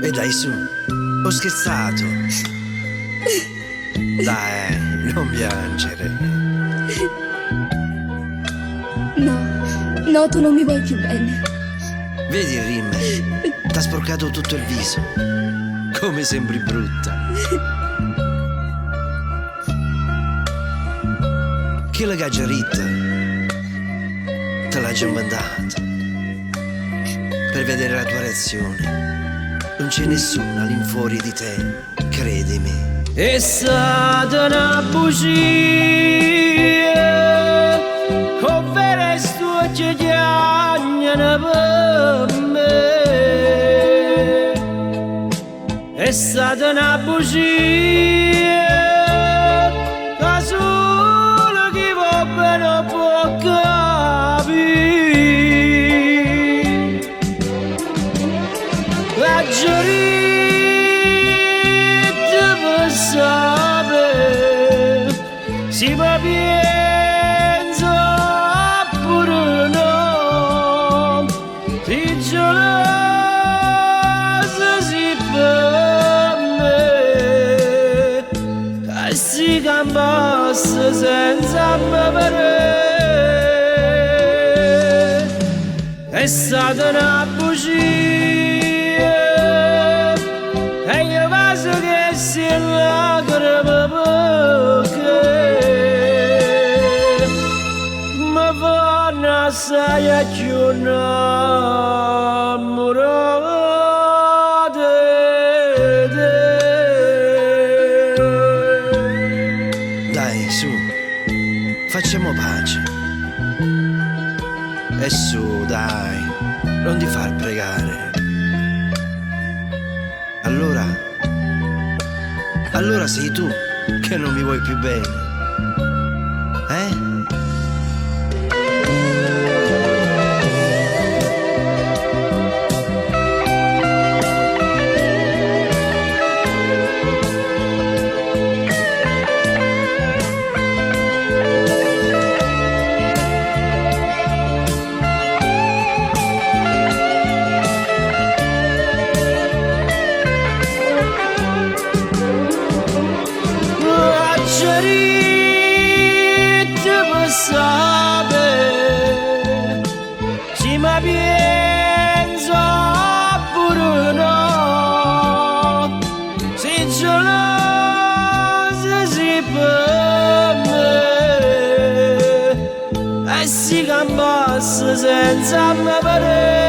E dai su, ho scherzato. Dai, non piangere. No, tu non mi vuoi più bene. Vedi il rim? T'ha sporcato tutto il viso. Come sembri brutta. Che la gaggiaritta te l'ha già mandata per vedere la tua reazione. Non c'è nessuno all'infuori di te, credimi. È stata una bugia, ovvero sto chiedendo per me. È stata una bugia, che solo chi va bene può capire. La giorita per sapere si ma pensa pure no, ti gelosa si per me, che si cambasse senza me vedere. È stata una bugia e io penso che sia lacrime perché mi fanno assai più innamorata di te. Dai, su, facciamo pace. E su, dai, non ti far pregare. Allora sei tu che non mi vuoi più bene. Eh? Si ma pensa pure no, si gelosa si per me e si cambasse senza me vedere.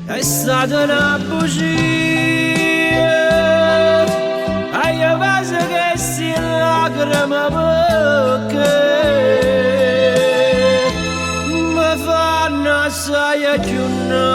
È stata una bugia e io penso che sia lacrime perché mi fanno assai più innamorare.